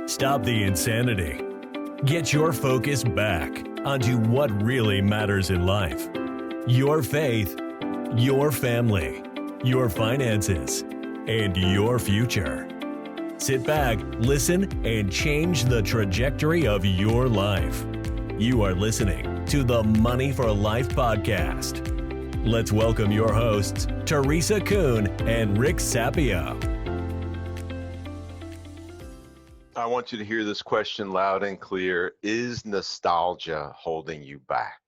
Stop the insanity. Get your focus back onto what really matters in life. Your faith, your family, your finances, and your future. Sit back, listen, and change the trajectory of your life. You are listening to the Money for Life podcast. Let's welcome your hosts, Teresa Kuhn and Rick Sapio. I want you to hear this question loud and clear. Is nostalgia holding you back?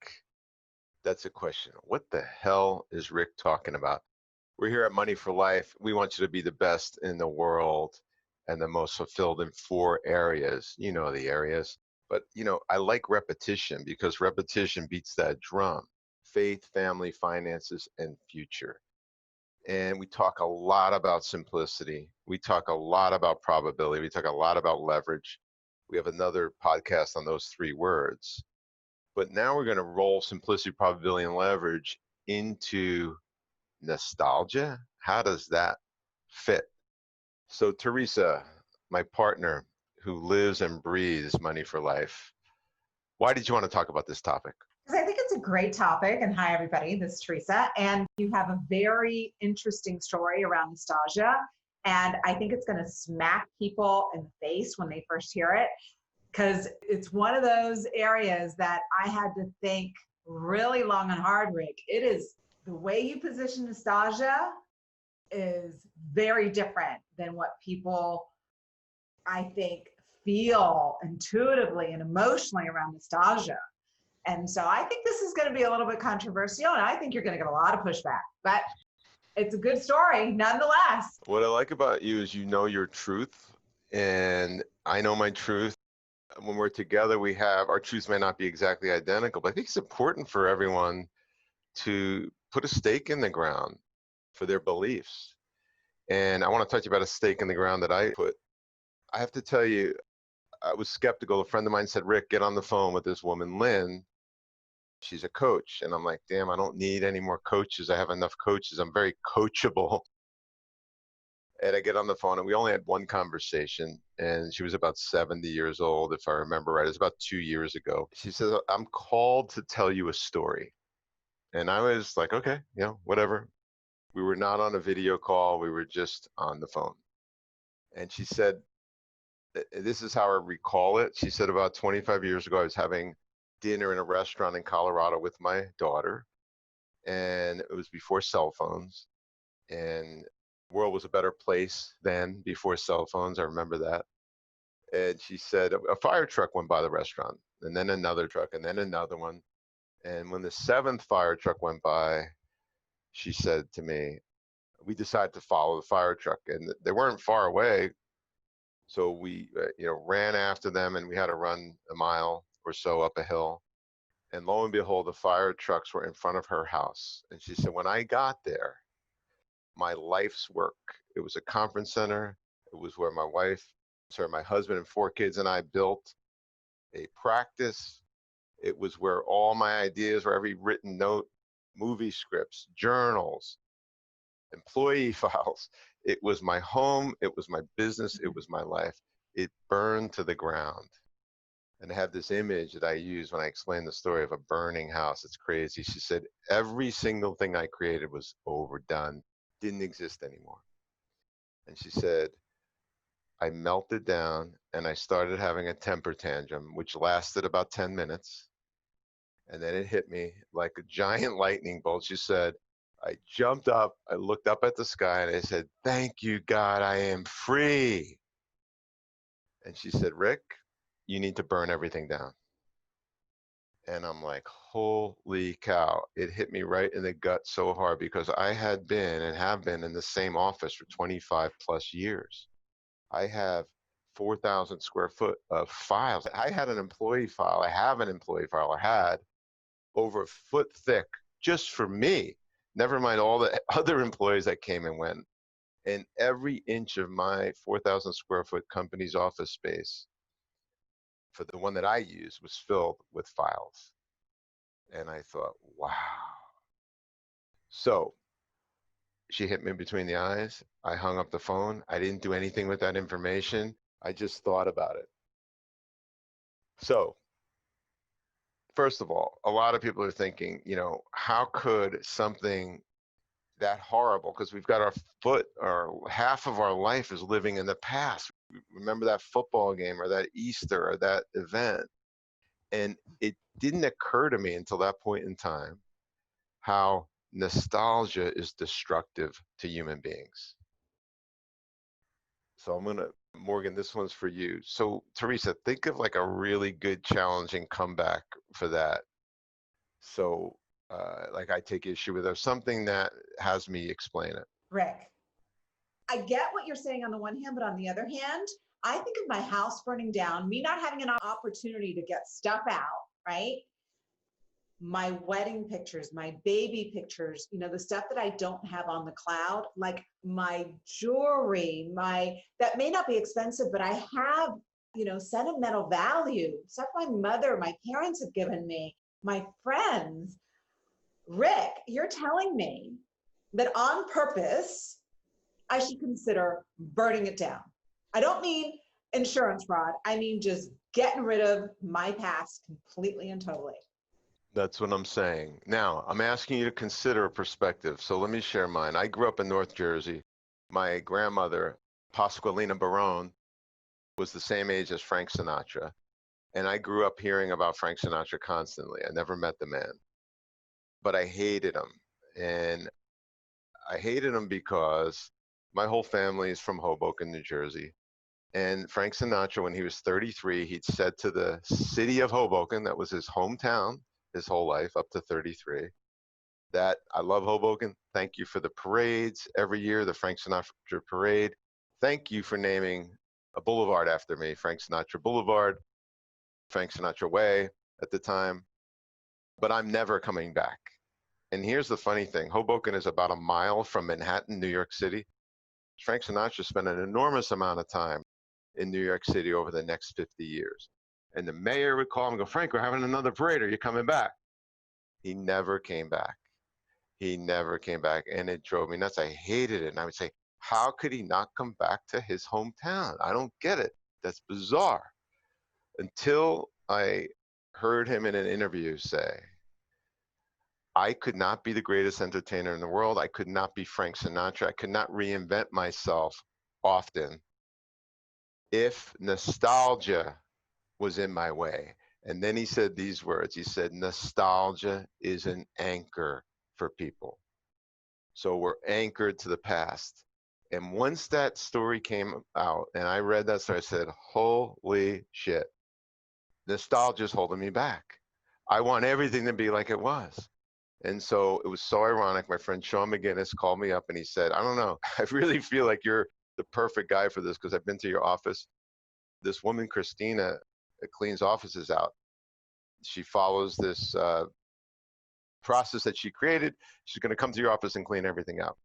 That's a question. What the hell is Rick talking about? We're here at Money for Life. We want you to be the best in the world and the most fulfilled in 4 areas. You know the areas. But, I like repetition because repetition beats that drum. Faith, family, finances, and future. And we talk a lot about simplicity. We talk a lot about probability. We talk a lot about leverage. We have another podcast on those 3 words. But now we're going to roll simplicity, probability, and leverage into nostalgia. How does that fit? So Teresa, my partner who lives and breathes Money for Life, why did you want to talk about this topic? Because I think it's a great topic. And hi, everybody. This is Teresa. And you have a very interesting story around nostalgia. And I think it's going to smack people in the face when they first hear it, because it's one of those areas that I had to think really long and hard, Rick. It is the way you position nostalgia is very different than what people, I think, feel intuitively and emotionally around nostalgia. And so I think this is going to be a little bit controversial, and I think you're going to get a lot of pushback, but it's a good story nonetheless. What I like about you is you know your truth, and I know my truth. When we're together, our truths may not be exactly identical, but I think it's important for everyone to put a stake in the ground for their beliefs. And I want to talk to you about a stake in the ground that I put. I have to tell you, I was skeptical. A friend of mine said, Rick, get on the phone with this woman, Lynn. She's a coach. And I'm like, damn, I don't need any more coaches. I have enough coaches. I'm very coachable. And I get on the phone, and we only had one conversation. And she was about 70 years old, if I remember right. It was about 2 years ago. She says, I'm called to tell you a story. And I was like, okay, whatever. We were not on a video call. We were just on the phone. And she said, this is how I recall it. She said about 25 years ago, I was having dinner in a restaurant in Colorado with my daughter, and it was before cell phones, and the world was a better place then before cell phones. I remember that. And she said a fire truck went by the restaurant, and then another truck, and then another one. And when the 7th fire truck went by, she said to me, we decided to follow the fire truck, and they weren't far away. So we, ran after them, and we had to run a mile or so up a hill. And lo and behold, the fire trucks were in front of her house. And she said, when I got there, my life's work, it was a conference center. It was where my husband and 4 kids and I built a practice. It was where all my ideas were, every written note, movie scripts, journals, employee files. It was my home, it was my business, it was my life. It burned to the ground. And I have this image that I use when I explain the story of a burning house. It's crazy. She said, every single thing I created was overdone, didn't exist anymore. And she said, I melted down and I started having a temper tantrum, which lasted about 10 minutes. And then it hit me like a giant lightning bolt. She said, I jumped up, I looked up at the sky, and I said, thank you, God, I am free. And she said, Rick, you need to burn everything down. And I'm like, holy cow. It hit me right in the gut so hard because I had been and have been in the same office for 25 plus years. I have 4,000 square foot of files. I had an employee file. I have an employee file. I had over a foot thick just for me. Never mind all the other employees that came and went. And every inch of my 4,000 square foot company's office space, for the one that I used, was filled with files. And I thought, wow. So she hit me between the eyes. I hung up the phone. I didn't do anything with that information. I just thought about it. So, first of all, a lot of people are thinking, how could something that horrible, because we've got our foot or half of our life is living in the past. Remember that football game or that Easter or that event. And it didn't occur to me until that point in time how nostalgia is destructive to human beings. So Morgan, this one's for you. So Teresa, think of like a really good challenging comeback for that. So like I take issue with, or something that has me explain it. Rick, I get what you're saying on the one hand, but on the other hand, I think of my house burning down, me not having an opportunity to get stuff out, right? My wedding pictures, my baby pictures, the stuff that I don't have on the cloud, like my jewelry, that may not be expensive, but I have, sentimental value, stuff my mother, my parents have given me, my friends. Rick, you're telling me that on purpose, I should consider burning it down. I don't mean insurance fraud. I mean just getting rid of my past completely and totally. That's what I'm saying. Now, I'm asking you to consider a perspective. So let me share mine. I grew up in North Jersey. My grandmother, Pasqualina Barone, was the same age as Frank Sinatra. And I grew up hearing about Frank Sinatra constantly. I never met the man, but I hated him. And I hated him because my whole family is from Hoboken, New Jersey. And Frank Sinatra, when he was 33, he'd said to the city of Hoboken, that was his hometown, his whole life up to 33, that I love Hoboken. Thank you for the parades every year, the Frank Sinatra parade. Thank you for naming a boulevard after me, Frank Sinatra Boulevard, Frank Sinatra Way at the time. But I'm never coming back. And here's the funny thing. Hoboken is about a mile from Manhattan, New York City. Frank Sinatra spent an enormous amount of time in New York City over the next 50 years. And the mayor would call him and go, Frank, we're having another parade. Are you coming back? He never came back. He never came back. And it drove me nuts. I hated it. And I would say, how could he not come back to his hometown? I don't get it. That's bizarre. Until I heard him in an interview say, I could not be the greatest entertainer in the world. I could not be Frank Sinatra. I could not reinvent myself often if nostalgia was in my way. And then he said these words. He said, nostalgia is an anchor for people. So we're anchored to the past. And once that story came out and I read that story, I said, holy shit, nostalgia is holding me back. I want everything to be like it was. And so it was so ironic. My friend Sean McGinnis called me up and he said, I don't know, I really feel like you're the perfect guy for this because I've been to your office. This woman, Christina, cleans offices out. She follows this process that she created. She's going to come to your office and clean everything out.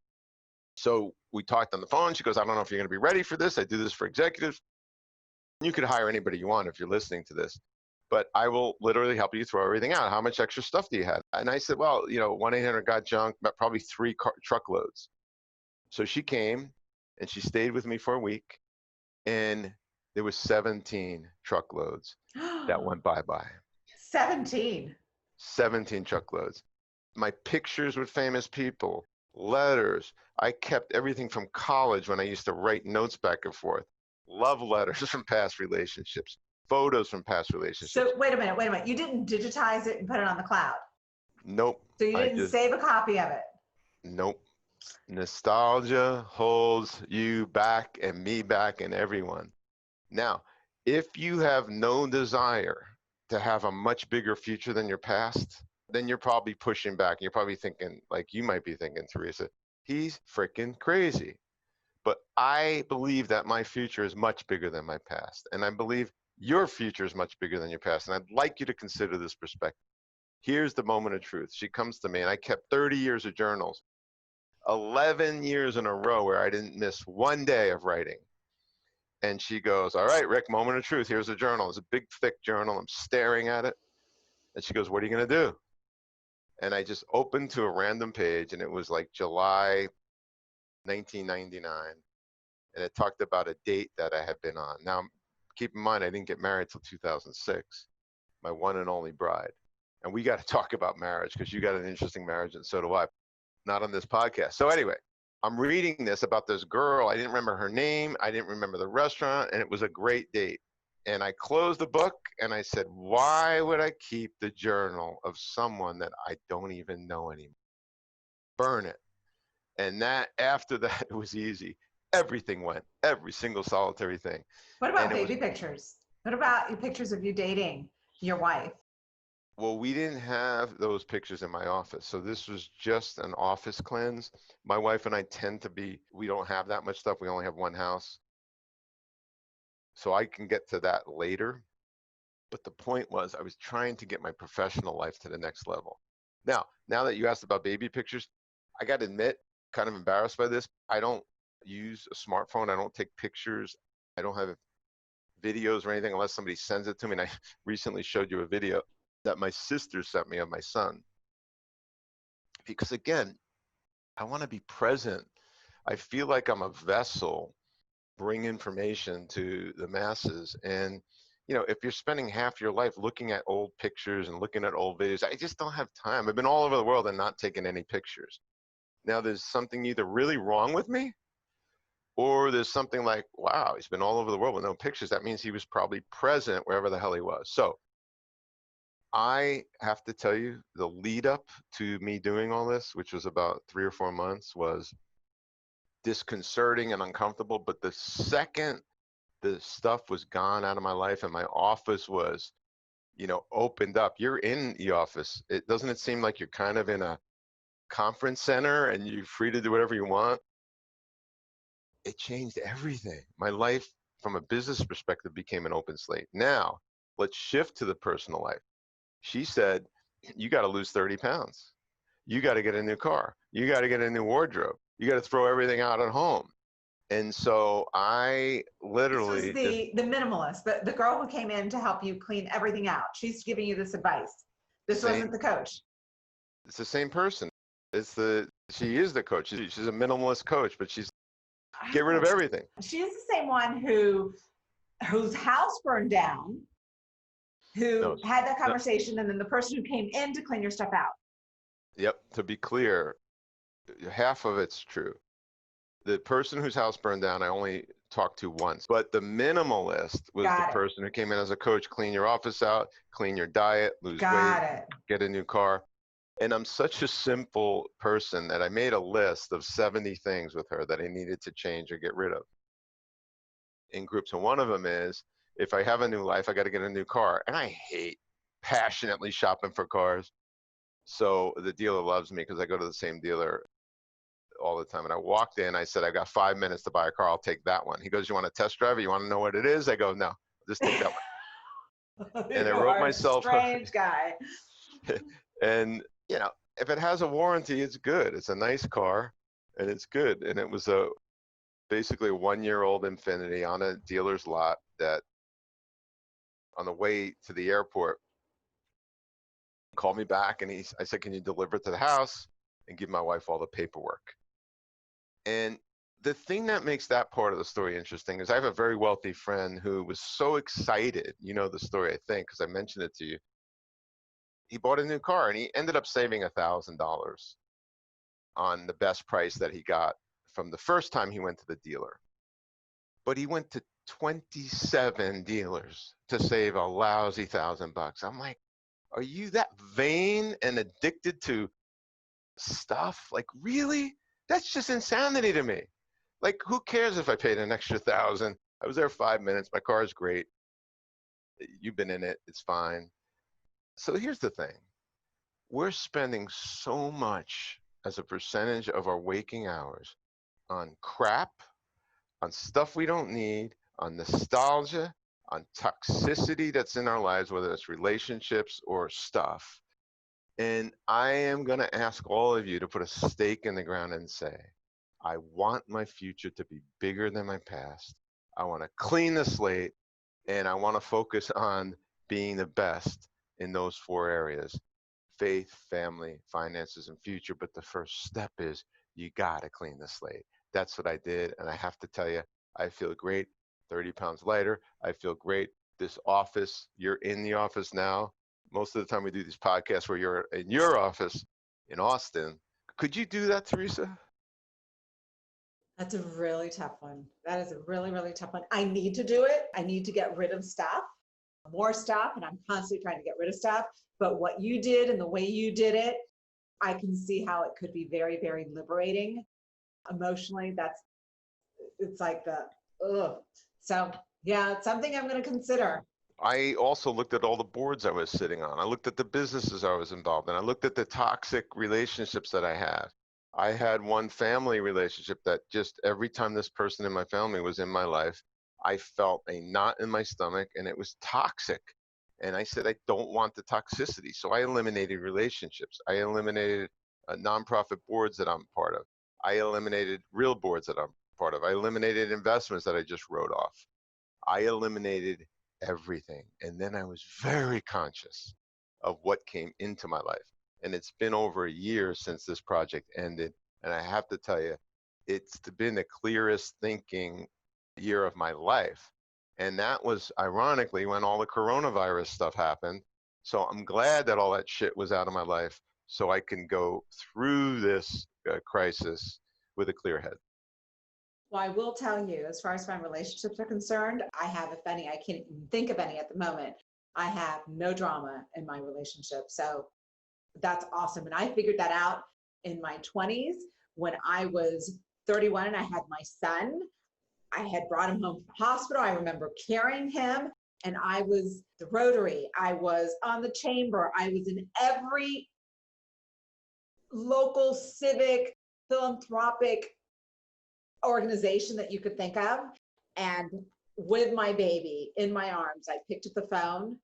So we talked on the phone. She goes, I don't know if you're going to be ready for this. I do this for executives. You could hire anybody you want if you're listening to this, but I will literally help you throw everything out. How much extra stuff do you have? And I said, well, 1-800-GOT-JUNK, probably 3 truckloads. So she came and she stayed with me for a week, and there was 17 truckloads that went bye-bye. 17 truckloads. My pictures with famous people, letters. I kept everything from college when I used to write notes back and forth, love letters from past relationships, photos from past relationships. So wait a minute. You didn't digitize it and put it on the cloud? Nope. So you didn't save a copy of it? Nope. Nostalgia holds you back and me back and everyone. Now, if you have no desire to have a much bigger future than your past, then you're probably pushing back. You're probably thinking, like you might be thinking, Teresa, he's freaking crazy. But I believe that my future is much bigger than my past. And I believe your future is much bigger than your past. And I'd like you to consider this perspective. Here's the moment of truth. She comes to me, and I kept 30 years of journals, 11 years in a row where I didn't miss one day of writing. And she goes, all right, Rick, moment of truth. Here's a journal. It's a big, thick journal. I'm staring at it. And she goes, what are you going to do? And I just opened to a random page, and it was like July 1999. and it talked about a date that I had been on. Now, keep in mind, I didn't get married till 2006, my one and only bride. And we got to talk about marriage because you got an interesting marriage and so do I. Not on this podcast. So anyway, I'm reading this about this girl. I didn't remember her name. I didn't remember the restaurant, and it was a great date. And I closed the book and I said, why would I keep the journal of someone that I don't even know anymore? Burn it. And that, after that, it was easy. Everything went, every single solitary thing. What about baby pictures? What about your pictures of you dating your wife? Well, we didn't have those pictures in my office. So this was just an office cleanse. My wife and I tend to be, we don't have that much stuff. We only have one house. So I can get to that later. But the point was, I was trying to get my professional life to the next level. Now that you asked about baby pictures, I got to admit, kind of embarrassed by this. I don't use a smartphone. I don't take pictures. I don't have videos or anything unless somebody sends it to me. And I recently showed you a video that my sister sent me of my son. Because again, I want to be present. I feel like I'm a vessel, bring information to the masses. And, if you're spending half your life looking at old pictures and looking at old videos, I just don't have time. I've been all over the world and not taking any pictures. Now there's something either really wrong with me, or there's something like, wow, he's been all over the world with no pictures. That means he was probably present wherever the hell he was. So I have to tell you, the lead up to me doing all this, which was about 3 or 4 months, was disconcerting and uncomfortable. But the second the stuff was gone out of my life and my office was, opened up, you're in the office. Doesn't it seem like you're kind of in a conference center and you're free to do whatever you want? It changed everything. My life from a business perspective became an open slate. Now let's shift to the personal life. She said, you got to lose 30 pounds. You got to get a new car. You got to get a new wardrobe. You got to throw everything out at home. And so I literally. This was the minimalist, the girl who came in to help you clean everything out. She's giving you this advice. This wasn't the coach. It's the same person. She is the coach. She's a minimalist coach, but she's get rid of everything. She is the same one whose house burned down, who had that conversation, and then the person who came in to clean your stuff out. Yep. To be clear, half of it's true. The person whose house burned down, I only talked to once. But the minimalist was the person who came in as a coach, clean your office out, clean your diet, lose weight, get a new car. And I'm such a simple person that I made a list of 70 things with her that I needed to change or get rid of in groups. And one of them is, if I have a new life, I got to get a new car. And I hate passionately shopping for cars. So the dealer loves me because I go to the same dealer all the time. And I walked in, I said, I got 5 minutes to buy a car. I'll take that one. He goes, you want to test drive it? You want to know what it is? I go, no, just take that one. And I wrote myself. Strange guy. And, if it has a warranty, it's good. It's a nice car and it's good. And it was basically a 1-year-old Infiniti on a dealer's lot that on the way to the airport, called me back and I said, can you deliver it to the house and give my wife all the paperwork? And the thing that makes that part of the story interesting is I have a very wealthy friend who was so excited. You know the story, I think, because I mentioned it to you. He bought a new car and he ended up saving $1,000 on the best price that he got from the first time he went to the dealer. But he went to 27 dealers to save a lousy $1,000. I'm like, are you that vain and addicted to stuff? Like, really? That's just insanity to me. Like, who cares if I paid an extra $1,000? I was there 5 minutes. My car is great. You've been in it. It's fine. So here's the thing. We're spending so much as a percentage of our waking hours on crap, on stuff we don't need, on nostalgia, on toxicity that's in our lives, whether it's relationships or stuff. And I am going to ask all of you to put a stake in the ground and say, I want my future to be bigger than my past. I want to clean the slate, and I want to focus on being the best in those 4 areas: faith, family, finances, and future. But the first step is you got to clean the slate. That's what I did. And I have to tell you, I feel great. 30 pounds lighter. I feel great. This office, you're in the office now. Most of the time we do these podcasts where you're in your office in Austin. Could you do that, Teresa? That's a really tough one. That is a really, really tough one. I need to do it. I need to get rid of stuff, more stuff, and I'm constantly trying to get rid of stuff. But what you did and the way you did it, I can see how it could be very, very liberating emotionally. It's like ugh. So yeah, it's something I'm going to consider. I also looked at all the boards I was sitting on. I looked at the businesses I was involved in. I looked at the toxic relationships that I had. I had one family relationship that just every time this person in my family was in my life, I felt a knot in my stomach and it was toxic. And I said, I don't want the toxicity. So I eliminated relationships. I eliminated nonprofit boards that I'm part of. I eliminated real boards that I'm part of. I eliminated investments that I just wrote off. I eliminated everything. And then I was very conscious of what came into my life. And it's been over a year since this project ended. And I have to tell you, it's been the clearest thinking year of my life. And that was ironically when all the coronavirus stuff happened. So I'm glad that all that shit was out of my life so I can go through this crisis with a clear head. Well, I will tell you, as far as my relationships are concerned, I have, if any, I can't even think of any at the moment. I have no drama in my relationship. So that's awesome. And I figured that out in my 20s when I was 31 and I had my son. I had brought him home from the hospital. I remember carrying him, and I was the Rotary. I was on the chamber. I was in every local civic, philanthropic organization that you could think of. And with my baby in my arms, I picked up the phone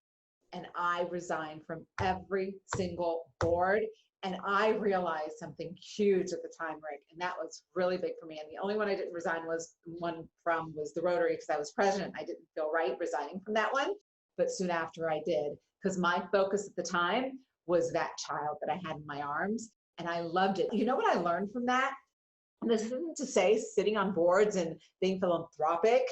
and I resigned from every single board. And I realized something huge at the time, Rick, and that was really big for me. And the only one I didn't resign was the Rotary, because I was president. I didn't feel right resigning from that one, but soon after I did, because my focus at the time was that child that I had in my arms, and I loved it. You know what I learned from that? And this isn't to say sitting on boards and being philanthropic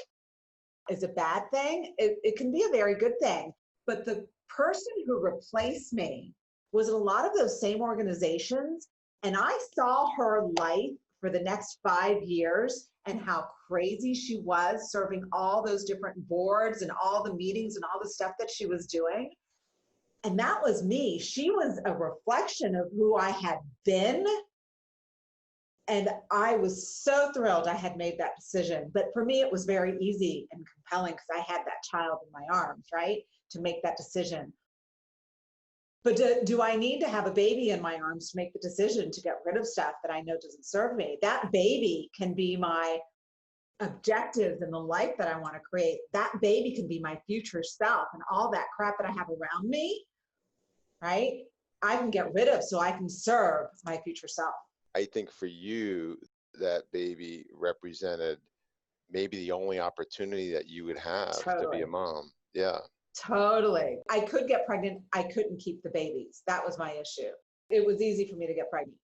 is a bad thing. It can be a very good thing. But the person who replaced me was in a lot of those same organizations. And I saw her life for the next 5 years and how crazy she was serving all those different boards and all the meetings and all the stuff that she was doing. And that was me. She was a reflection of who I had been. And I was so thrilled I had made that decision. But for me, it was very easy and compelling because I had that child in my arms, right, to make that decision. But do I need to have a baby in my arms to make the decision to get rid of stuff that I know doesn't serve me? That baby can be my objectives and the life that I want to create. That baby can be my future self, and all that crap that I have around me, right? I can get rid of so I can serve my future self. I think for you, that baby represented maybe the only opportunity that you would have to be a mom. Yeah. Totally. I could get pregnant. I couldn't keep the babies. That was my issue. It was easy for me to get pregnant.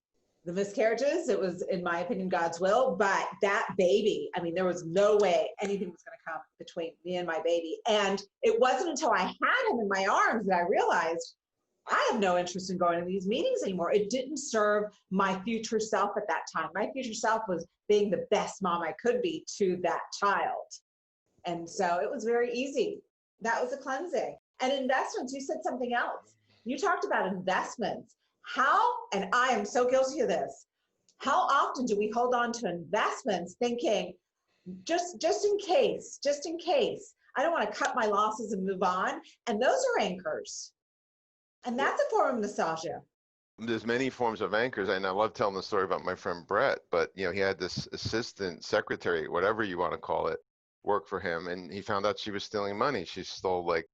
The miscarriages, it was, in my opinion, God's will. But that baby, I mean, there was no way anything was going to come between me and my baby. And it wasn't until I had him in my arms that I realized I have no interest in going to these meetings anymore. It didn't serve my future self at that time. My future self was being the best mom I could be to that child. And so it was very easy. That was a cleansing. And investments, you said something else. You talked about investments. How, and I am so guilty of this, how often do we hold on to investments thinking, just in case, I don't want to cut my losses and move on. And those are anchors. And that's a form of nostalgia. There's many forms of anchors, and I love telling the story about my friend Brett, but he had this assistant secretary, whatever you want to call it, work for him, and he found out she was stealing money. She stole, like,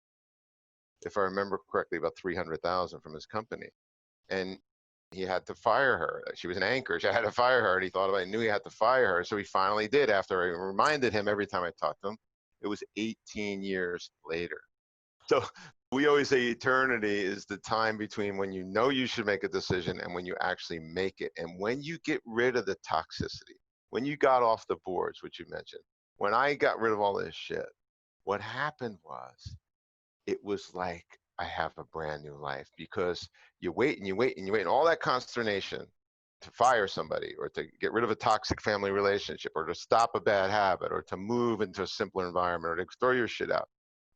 if I remember correctly, about $300,000 from his company, and he had to fire her. She was an anchor. She had to fire her, and he thought about it, knew he had to fire her, so he finally did. After I reminded him every time I talked to him, it was 18 years later. So we always say eternity is the time between when you know you should make a decision and when you actually make it. And when you get rid of the toxicity, when you got off the boards, which you mentioned, when I got rid of all this shit, what happened was it was like I have a brand new life, because you wait and you wait and you wait, and all that consternation to fire somebody or to get rid of a toxic family relationship or to stop a bad habit or to move into a simpler environment or to throw your shit out,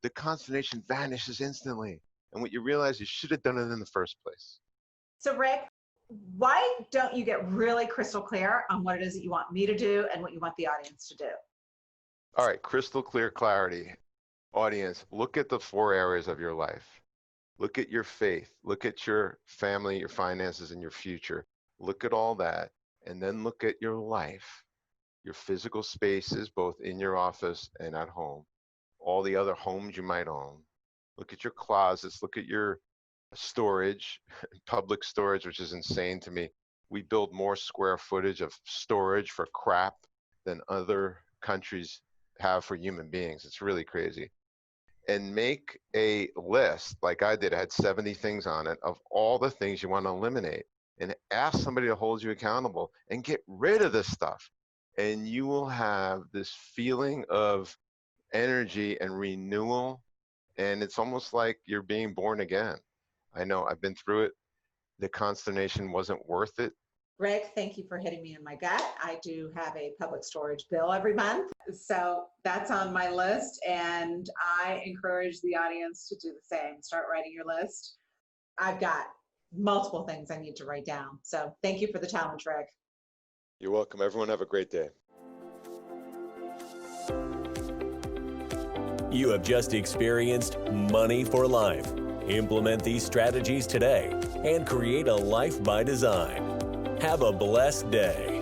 the consternation vanishes instantly. And what you realize, you should have done it in the first place. So Rick, why don't you get really crystal clear on what it is that you want me to do and what you want the audience to do? All right, crystal clear clarity. Audience, look at the 4 areas of your life. Look at your faith. Look at your family, your finances, and your future. Look at all that. And then look at your life, your physical spaces, both in your office and at home, all the other homes you might own. Look at your closets. Look at your storage, public storage, which is insane to me. We build more square footage of storage for crap than other countries have for human beings. It's really crazy. And make a list, like I did. I had 70 things on it, of all the things you want to eliminate, and ask somebody to hold you accountable and get rid of this stuff. And you will have this feeling of energy and renewal. And it's almost like you're being born again. I know, I've been through it. The consternation wasn't worth it. Rick, thank you for hitting me in my gut. I do have a public storage bill every month, so that's on my list, and I encourage the audience to do the same. Start writing your list. I've got multiple things I need to write down, so thank you for the challenge, Rick. You're welcome. Everyone have a great day. You have just experienced Money for Life. Implement these strategies today and create a life by design. Have a blessed day.